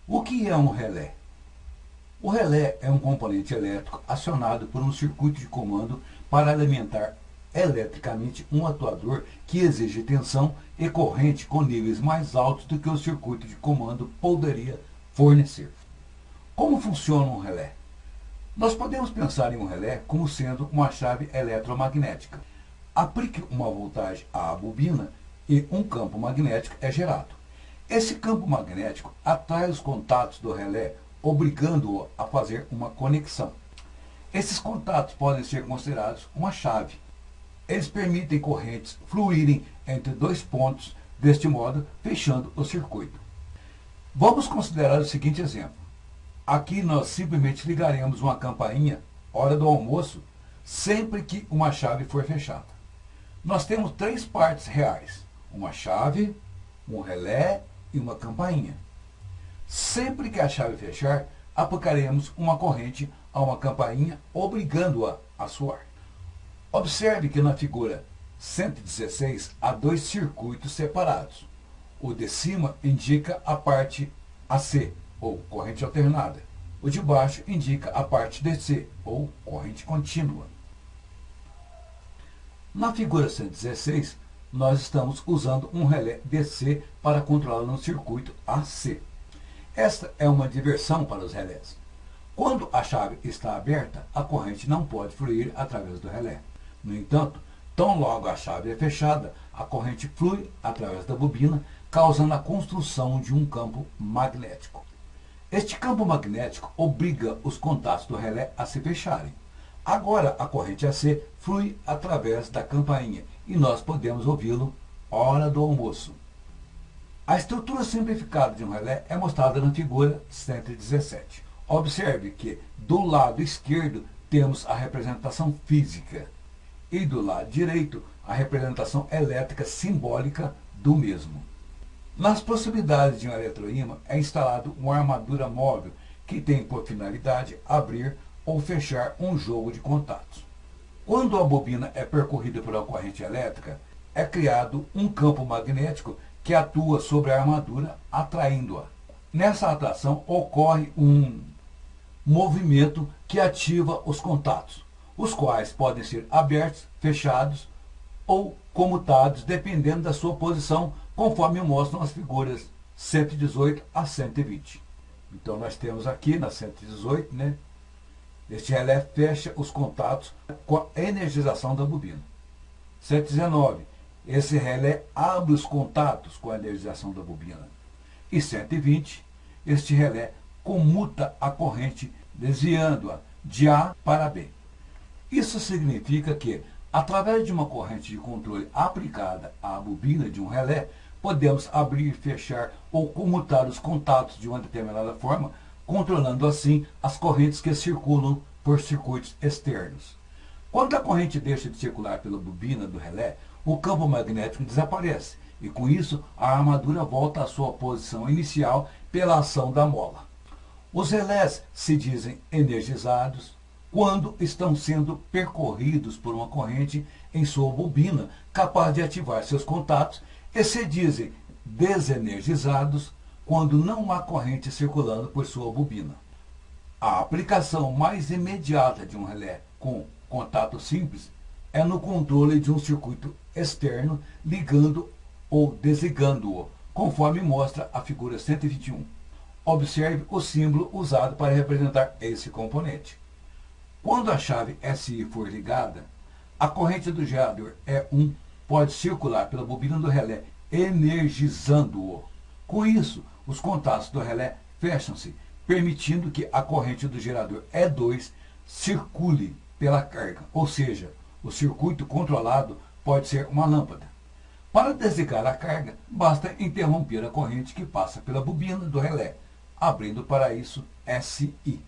O que é um relé? O relé é um componente elétrico acionado por um circuito de comando para alimentar eletricamente um atuador que exige tensão e corrente com níveis mais altos do que o circuito de comando poderia fornecer. Como funciona um relé? Nós podemos pensar em um relé como sendo uma chave eletromagnética. Aplique uma voltagem à bobina e um campo magnético é gerado. Esse campo magnético atrai os contatos do relé, obrigando-o a fazer uma conexão. Esses contatos podem ser considerados uma chave. Eles permitem correntes fluírem entre dois pontos, deste modo, fechando o circuito. Vamos considerar o seguinte exemplo. Aqui nós simplesmente ligaremos uma campainha, hora do almoço, sempre que uma chave for fechada. Nós temos três partes reais: uma chave, um relé e uma campainha. Sempre que a chave fechar, aplicaremos uma corrente a uma campainha, obrigando-a a soar. Observe que na figura 116 há dois circuitos separados. O de cima indica a parte AC, ou corrente alternada. O de baixo indica a parte DC, ou corrente contínua. Na figura 116, nós estamos usando um relé DC para controlar no circuito AC. Esta é uma diversão para os relés. Quando a chave está aberta, a corrente não pode fluir através do relé. No entanto, tão logo a chave é fechada, a corrente flui através da bobina, causando a construção de um campo magnético. Este campo magnético obriga os contatos do relé a se fecharem. Agora a corrente AC flui através da campainha e nós podemos ouvi-lo hora do almoço. A estrutura simplificada de um relé é mostrada na figura 117. Observe que do lado esquerdo temos a representação física e do lado direito a representação elétrica simbólica do mesmo. Nas proximidades de um eletroímã é instalado uma armadura móvel que tem por finalidade abrir ou fechar um jogo de contatos. Quando a bobina é percorrida por uma corrente elétrica, é criado um campo magnético que atua sobre a armadura, atraindo-a. Nessa atração ocorre um movimento que ativa os contatos, os quais podem ser abertos, fechados ou comutados, dependendo da sua posição, conforme mostram as figuras 118 a 120. Então nós temos aqui na 118, este relé fecha os contatos com a energização da bobina. 119, esse relé abre os contatos com a energização da bobina. E 120, este relé comuta a corrente, desviando-a de A para B. Isso significa que, através de uma corrente de controle aplicada à bobina de um relé, podemos abrir, fechar ou comutar os contatos de uma determinada forma, controlando assim as correntes que circulam por circuitos externos. Quando a corrente deixa de circular pela bobina do relé, o campo magnético desaparece e, com isso, a armadura volta à sua posição inicial pela ação da mola. Os relés se dizem energizados quando estão sendo percorridos por uma corrente em sua bobina capaz de ativar seus contatos, e se dizem desenergizados quando não há corrente circulando por sua bobina. A aplicação mais imediata de um relé com contato simples é no controle de um circuito externo, ligando ou desligando-o, conforme mostra a figura 121. Observe o símbolo usado para representar esse componente. Quando a chave SI for ligada, a corrente do gerador E1 pode circular pela bobina do relé, energizando-o. Com isso, os contatos do relé fecham-se, permitindo que a corrente do gerador E2 circule pela carga, ou seja, o circuito controlado pode ser uma lâmpada. Para desligar a carga, basta interromper a corrente que passa pela bobina do relé, abrindo para isso SI.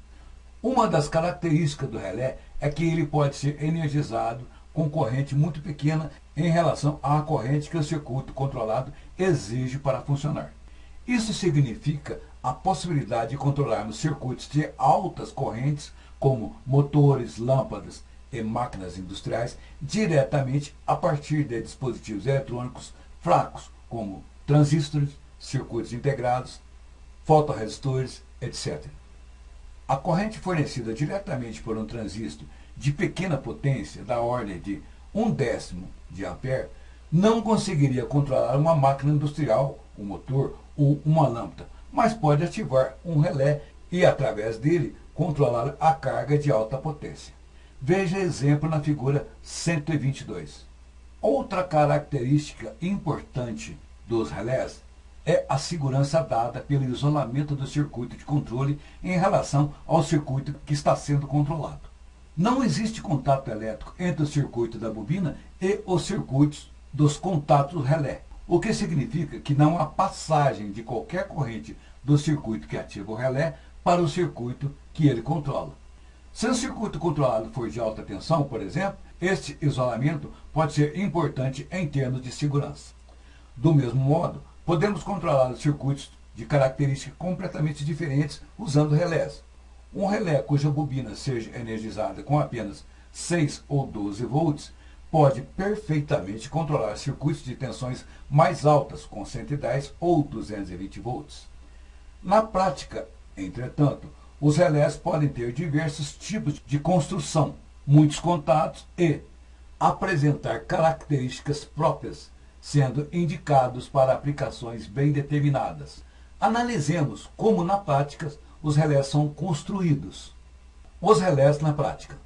Uma das características do relé é que ele pode ser energizado com corrente muito pequena em relação à corrente que o circuito controlado exige para funcionar. Isso significa a possibilidade de controlarmos circuitos de altas correntes, como motores, lâmpadas e máquinas industriais, diretamente a partir de dispositivos eletrônicos fracos, como transistores, circuitos integrados, fotorresistores, etc. A corrente fornecida diretamente por um transistor de pequena potência, da ordem de 1/10 de ampere, não conseguiria controlar uma máquina industrial, um motor ou uma lâmpada, mas pode ativar um relé e, através dele, controlar a carga de alta potência. Veja exemplo na figura 122. Outra característica importante dos relés é a segurança dada pelo isolamento do circuito de controle em relação ao circuito que está sendo controlado. Não existe contato elétrico entre o circuito da bobina e os circuitos dos contatos relé, o que significa que não há passagem de qualquer corrente do circuito que ativa o relé para o circuito que ele controla. Se o circuito controlado for de alta tensão, por exemplo, este isolamento pode ser importante em termos de segurança. Do mesmo modo, podemos controlar os circuitos de características completamente diferentes usando relés. Um relé cuja bobina seja energizada com apenas 6 ou 12 volts pode perfeitamente controlar circuitos de tensões mais altas com 110 ou 220 volts. Na prática, entretanto, os relés podem ter diversos tipos de construção, muitos contatos e apresentar características próprias, sendo indicados para aplicações bem determinadas. Analisemos como, na prática, os relés são construídos. Os relés na prática.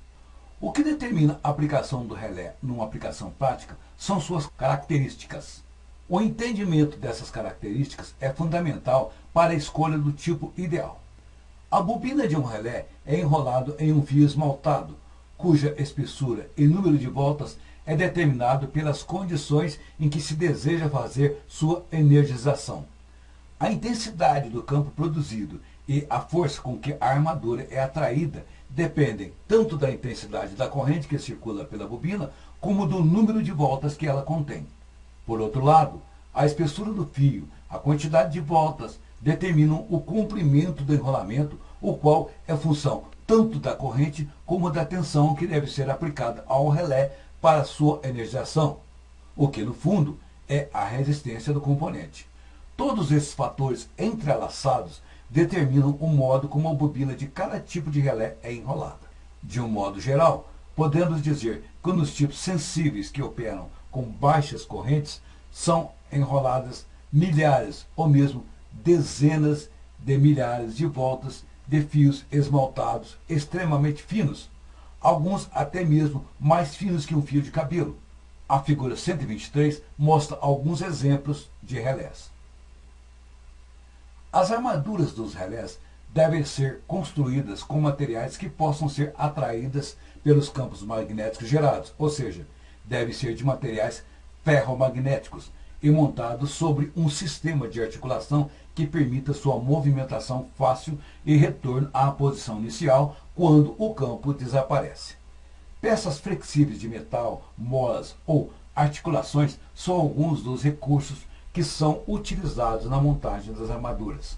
O que determina a aplicação do relé numa aplicação prática são suas características. O entendimento dessas características é fundamental para a escolha do tipo ideal. A bobina de um relé é enrolado em um fio esmaltado, cuja espessura e número de voltas é determinado pelas condições em que se deseja fazer sua energização. A intensidade do campo produzido e a força com que a armadura é atraída dependem tanto da intensidade da corrente que circula pela bobina, como do número de voltas que ela contém. Por outro lado, a espessura do fio, a quantidade de voltas, determinam o comprimento do enrolamento, o qual é função tanto da corrente como da tensão que deve ser aplicada ao relé para sua energização, o que, no fundo, é a resistência do componente. Todos esses fatores entrelaçados determinam o modo como a bobina de cada tipo de relé é enrolada. De um modo geral, podemos dizer que nos tipos sensíveis que operam com baixas correntes são enroladas milhares ou mesmo dezenas de milhares de voltas de fios esmaltados extremamente finos, alguns até mesmo mais finos que um fio de cabelo. A figura 123 mostra alguns exemplos de relés. As armaduras dos relés devem ser construídas com materiais que possam ser atraídas pelos campos magnéticos gerados, ou seja, devem ser de materiais ferromagnéticos e montados sobre um sistema de articulação que permita sua movimentação fácil e retorno à posição inicial quando o campo desaparece. Peças flexíveis de metal, molas ou articulações são alguns dos recursos que são utilizados na montagem das armaduras.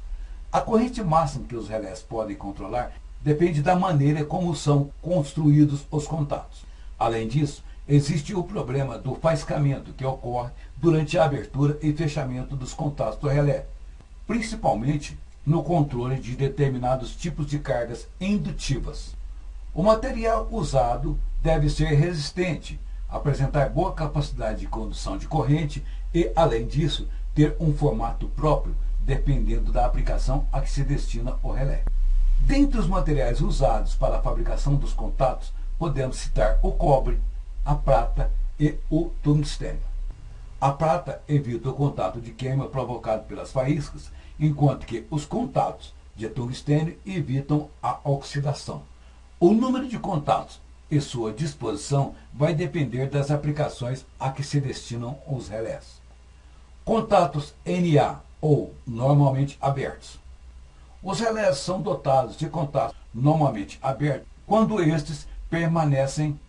A corrente máxima que os relés podem controlar depende da maneira como são construídos os contatos. Além disso, existe o problema do faiscamento que ocorre durante a abertura e fechamento dos contatos do relé, principalmente no controle de determinados tipos de cargas indutivas. O material usado deve ser resistente, apresentar boa capacidade de condução de corrente e, além disso, ter um formato próprio, dependendo da aplicação a que se destina o relé. Dentre os materiais usados para a fabricação dos contatos, podemos citar o cobre, a prata e o tungstênio. A prata evita o contato de queima provocado pelas faíscas, enquanto que os contatos de tungstênio evitam a oxidação. O número de contatos e sua disposição vai depender das aplicações a que se destinam os relés. Contatos NA, ou normalmente abertos. Os relés são dotados de contatos normalmente abertos quando estes permanecem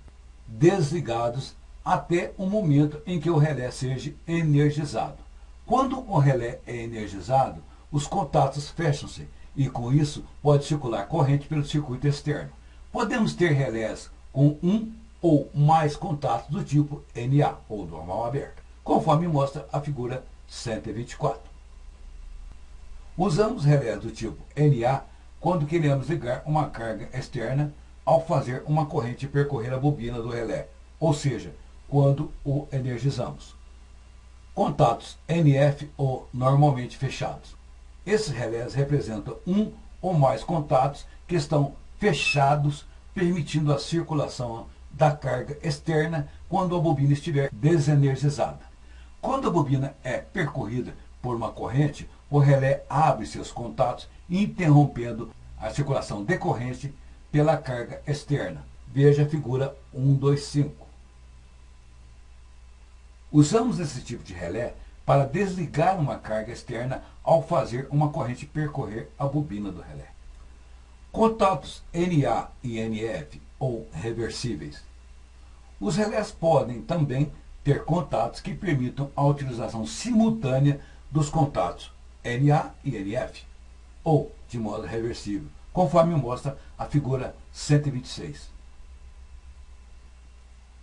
desligados até o momento em que o relé seja energizado. Quando o relé é energizado, os contatos fecham-se e, com isso, pode circular corrente pelo circuito externo. Podemos ter relés com um ou mais contatos do tipo NA, ou normal aberto, conforme mostra a figura 124. Usamos relés do tipo NA quando queremos ligar uma carga externa ao fazer uma corrente percorrer a bobina do relé, ou seja, quando o energizamos. Contatos NF ou normalmente fechados. Esses relés representam um ou mais contatos que estão fechados, permitindo a circulação da carga externa quando a bobina estiver desenergizada. Quando a bobina é percorrida por uma corrente, o relé abre seus contatos, interrompendo a circulação decorrente pela carga externa. Veja a figura 125. Usamos esse tipo de relé para desligar uma carga externa ao fazer uma corrente percorrer a bobina do relé. Contatos NA e NF, ou reversíveis. Os relés podem também ter contatos que permitam a utilização simultânea dos contatos NA e NF, ou de modo reversível, conforme mostra a figura 126.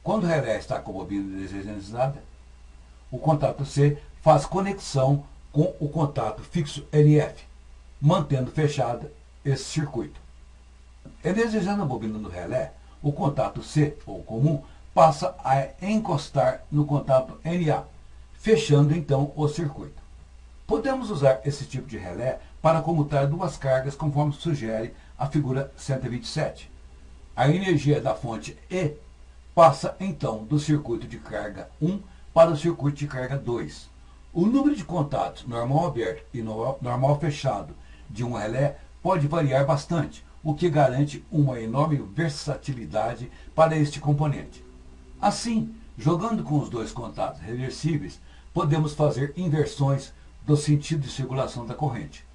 Quando o relé está com a bobina desenergizada, o contato C faz conexão com o contato fixo NF, mantendo fechado esse circuito. Energizando a bobina do relé, o contato C, ou comum, passa a encostar no contato NA, fechando então o circuito. Podemos usar esse tipo de relé para comutar duas cargas, conforme sugere a figura 127. A energia da fonte E passa então do circuito de carga 1 para o circuito de carga 2. O número de contatos normal aberto e normal fechado de um relé pode variar bastante, o que garante uma enorme versatilidade para este componente. Assim, jogando com os dois contatos reversíveis, podemos fazer inversões do sentido de circulação da corrente.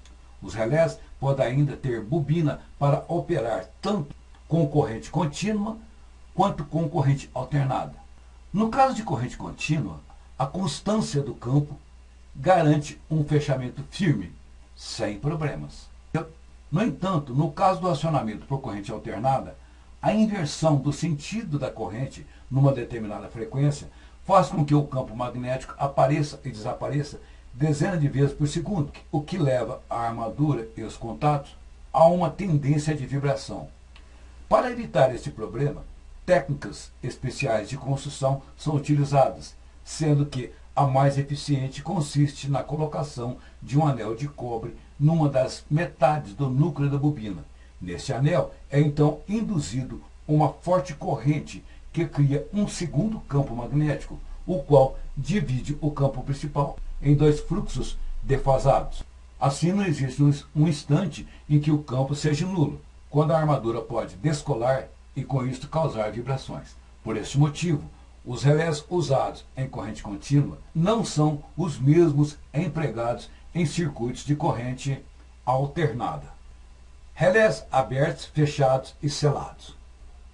Os relés podem ainda ter bobina para operar tanto com corrente contínua quanto com corrente alternada. No caso de corrente contínua, a constância do campo garante um fechamento firme, sem problemas. No entanto, no caso do acionamento por corrente alternada, a inversão do sentido da corrente numa determinada frequência faz com que o campo magnético apareça e desapareça dezenas de vezes por segundo, o que leva a armadura e os contatos a uma tendência de vibração. Para evitar este problema, técnicas especiais de construção são utilizadas, sendo que a mais eficiente consiste na colocação de um anel de cobre numa das metades do núcleo da bobina. Nesse anel é então induzido uma forte corrente que cria um segundo campo magnético, o qual divide o campo principal em dois fluxos defasados. Assim não existe um instante em que o campo seja nulo, quando a armadura pode descolar e com isto causar vibrações. Por este motivo, os relés usados em corrente contínua não são os mesmos empregados em circuitos de corrente alternada. Relés abertos, fechados e selados.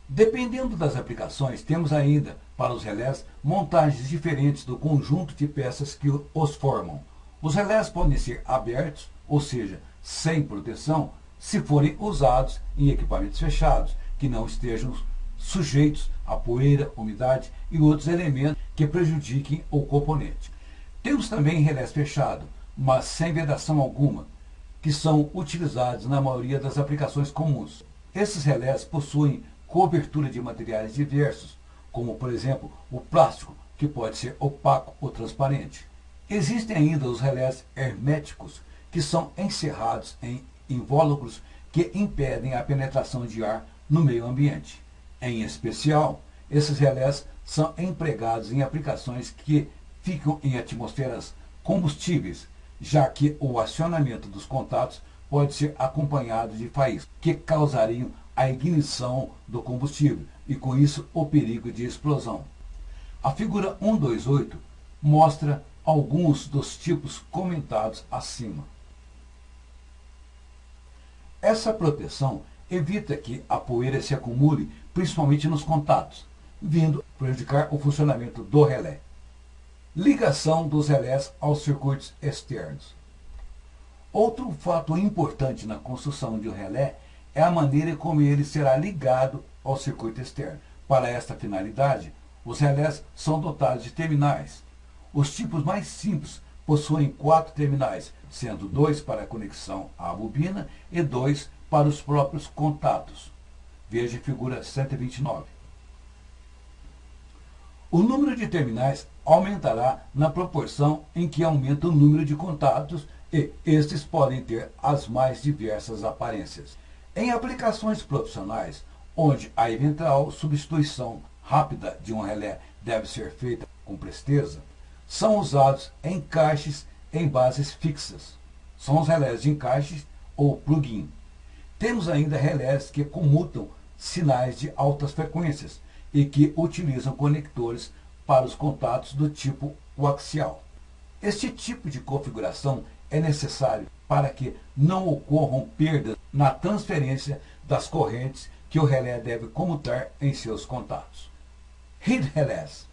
Dependendo das aplicações, temos ainda, para os relés, montagens diferentes do conjunto de peças que os formam. Os relés podem ser abertos, ou seja, sem proteção, se forem usados em equipamentos fechados, que não estejam sujeitos a poeira, umidade e outros elementos que prejudiquem o componente. Temos também relés fechados, mas sem vedação alguma, que são utilizados na maioria das aplicações comuns. Esses relés possuem cobertura de materiais diversos, como por exemplo o plástico, que pode ser opaco ou transparente. Existem ainda os relés herméticos, que são encerrados em invólucros que impedem a penetração de ar no meio ambiente. Em especial, esses relés são empregados em aplicações que ficam em atmosferas combustíveis, já que o acionamento dos contatos pode ser acompanhado de faíscas, que causariam a ignição do combustível e, com isso, o perigo de explosão. A figura 128 mostra alguns dos tipos comentados acima. Essa proteção evita que a poeira se acumule, principalmente nos contatos, vindo prejudicar o funcionamento do relé. Ligação dos relés aos circuitos externos. Outro fato importante na construção de um relé é a maneira como ele será ligado ao circuito externo. Para esta finalidade, os relés são dotados de terminais. Os tipos mais simples possuem 4 terminais, sendo 2 para a conexão à bobina e 2 para os próprios contatos. Veja a figura 129. O número de terminais aumentará na proporção em que aumenta o número de contatos e estes podem ter as mais diversas aparências. Em aplicações profissionais, onde a eventual substituição rápida de um relé deve ser feita com presteza, são usados encaixes em bases fixas. São os relés de encaixe ou plug-in. Temos ainda relés que comutam sinais de altas frequências e que utilizam conectores para os contatos do tipo coaxial. Este tipo de configuração é necessário para que não ocorram perdas na transferência das correntes que o relé deve comutar em seus contatos. Reed relés.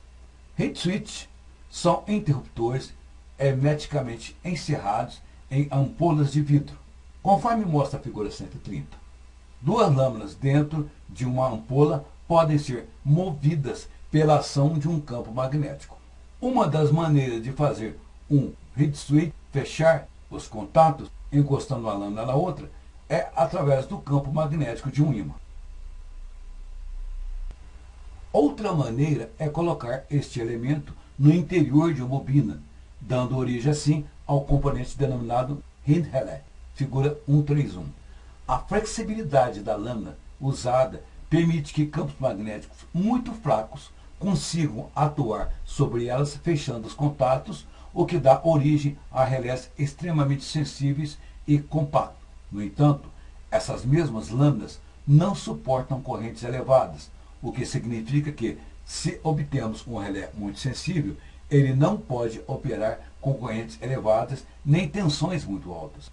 Reed switch são interruptores hermeticamente encerrados em ampolas de vidro, conforme mostra a figura 130. Duas lâminas dentro de uma ampola podem ser movidas pela ação de um campo magnético. Uma das maneiras de fazer um Reed switch fechar os contatos, encostando uma lâmina na outra, é através do campo magnético de um ímã. Outra maneira é colocar este elemento no interior de uma bobina, dando origem assim ao componente denominado Reed relé, figura 131. A flexibilidade da lâmina usada permite que campos magnéticos muito fracos consigam atuar sobre elas, fechando os contatos, o que dá origem a relés extremamente sensíveis e compactos. No entanto, essas mesmas lâminas não suportam correntes elevadas, o que significa que, se obtemos um relé muito sensível, ele não pode operar com correntes elevadas nem tensões muito altas.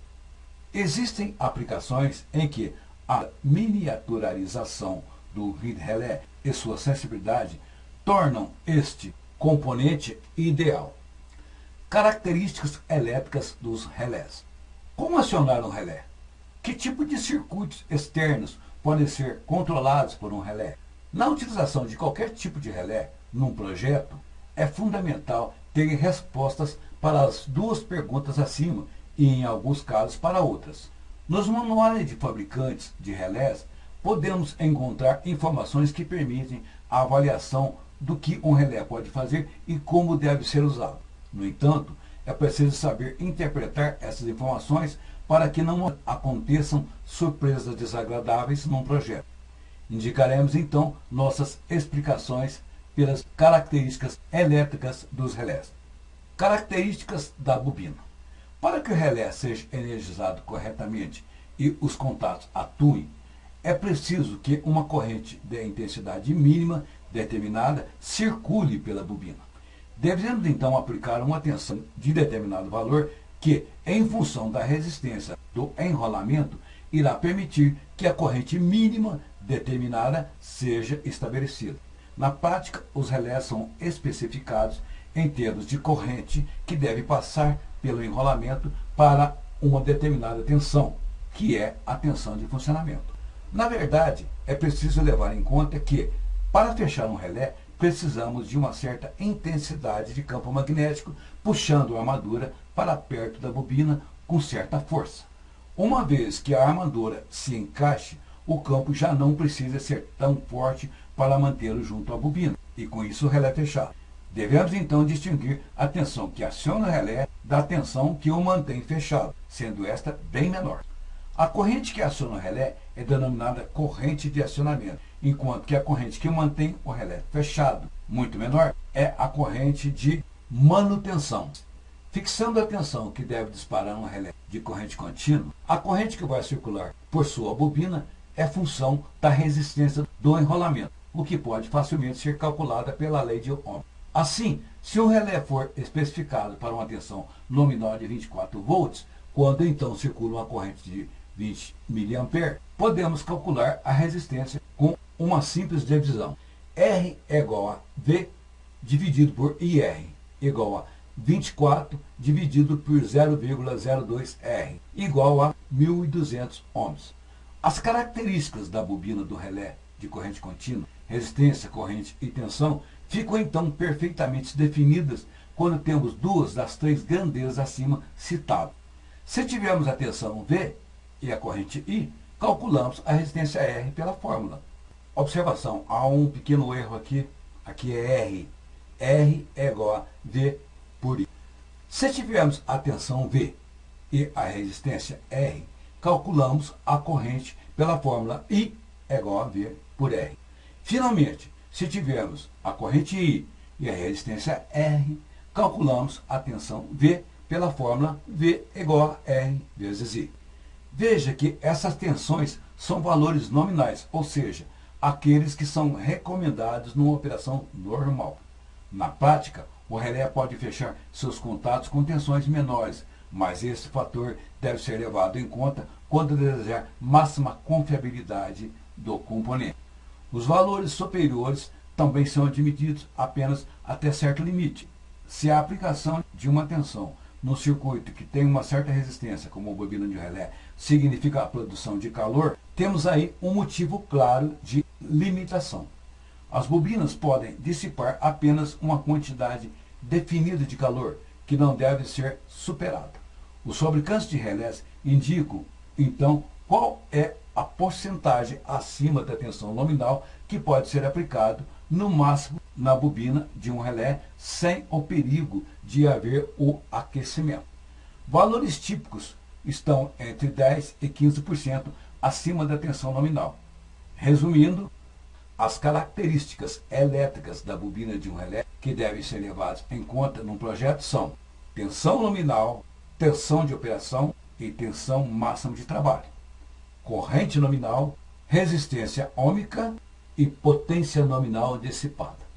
Existem aplicações em que a miniaturização do Reed relé e sua sensibilidade tornam este componente ideal. Características elétricas dos relés. Como acionar um relé? Que tipo de circuitos externos podem ser controlados por um relé? Na utilização de qualquer tipo de relé num projeto, é fundamental ter respostas para as duas perguntas acima e, em alguns casos, para outras. Nos manuais de fabricantes de relés, podemos encontrar informações que permitem a avaliação do que um relé pode fazer e como deve ser usado. No entanto, é preciso saber interpretar essas informações para que não aconteçam surpresas desagradáveis num projeto. Indicaremos então nossas explicações pelas características elétricas dos relés. Características da bobina. Para que o relé seja energizado corretamente e os contatos atuem, é preciso que uma corrente de intensidade mínima determinada circule pela bobina. Devemos então aplicar uma tensão de determinado valor que, em função da resistência do enrolamento, irá permitir que a corrente mínima determinada seja estabelecida. Na prática, os relés são especificados em termos de corrente que deve passar pelo enrolamento para uma determinada tensão, que é a tensão de funcionamento. Na verdade, é preciso levar em conta que, para fechar um relé, precisamos de uma certa intensidade de campo magnético puxando a armadura para perto da bobina com certa força. Uma vez que a armadura se encaixe, o campo já não precisa ser tão forte para mantê-lo junto à bobina, e com isso o relé fechado. Devemos então distinguir a tensão que aciona o relé da tensão que o mantém fechado, sendo esta bem menor. A corrente que aciona o relé é denominada corrente de acionamento, enquanto que a corrente que mantém o relé fechado, muito menor, é a corrente de manutenção. Fixando a tensão que deve disparar um relé de corrente contínua, a corrente que vai circular por sua bobina é função da resistência do enrolamento, o que pode facilmente ser calculada pela lei de Ohm. Assim, se o relé for especificado para uma tensão nominal de 24 volts, quando então circula uma corrente de 20 mA, podemos calcular a resistência com uma simples divisão. R é igual a V dividido por IR, igual a 24 dividido por 0,02 R, igual a 1.200 ohms. As características da bobina do relé de corrente contínua, resistência, corrente e tensão, ficam então perfeitamente definidas quando temos duas das três grandezas acima citadas. Se tivermos a tensão V e a corrente I, calculamos a resistência R pela fórmula. Observação, há um pequeno erro aqui. Aqui é R. R é igual a V por I. Se tivermos a tensão V e a resistência R, calculamos a corrente pela fórmula I é igual a V por R. Finalmente, se tivermos a corrente I e a resistência R, calculamos a tensão V pela fórmula V é igual a R vezes I. Veja que essas tensões são valores nominais, ou seja, aqueles que são recomendados numa operação normal. Na prática, o relé pode fechar seus contatos com tensões menores, mas esse fator deve ser levado em conta quando desejar máxima confiabilidade do componente. Os valores superiores também são admitidos apenas até certo limite. Se a aplicação de uma tensão no circuito que tem uma certa resistência, como a bobina de relé, significa a produção de calor, temos aí um motivo claro de limitação. As bobinas podem dissipar apenas uma quantidade definida de calor, que não deve ser superada. Os fabricantes de relés indicam, então, qual é a porcentagem acima da tensão nominal que pode ser aplicado no máximo na bobina de um relé sem o perigo de haver o aquecimento. Valores típicos estão entre 10% e 15% acima da tensão nominal. Resumindo, as características elétricas da bobina de um relé que devem ser levadas em conta num projeto são tensão nominal, tensão de operação e tensão máxima de trabalho, corrente nominal, resistência ôhmica e potência nominal dissipada.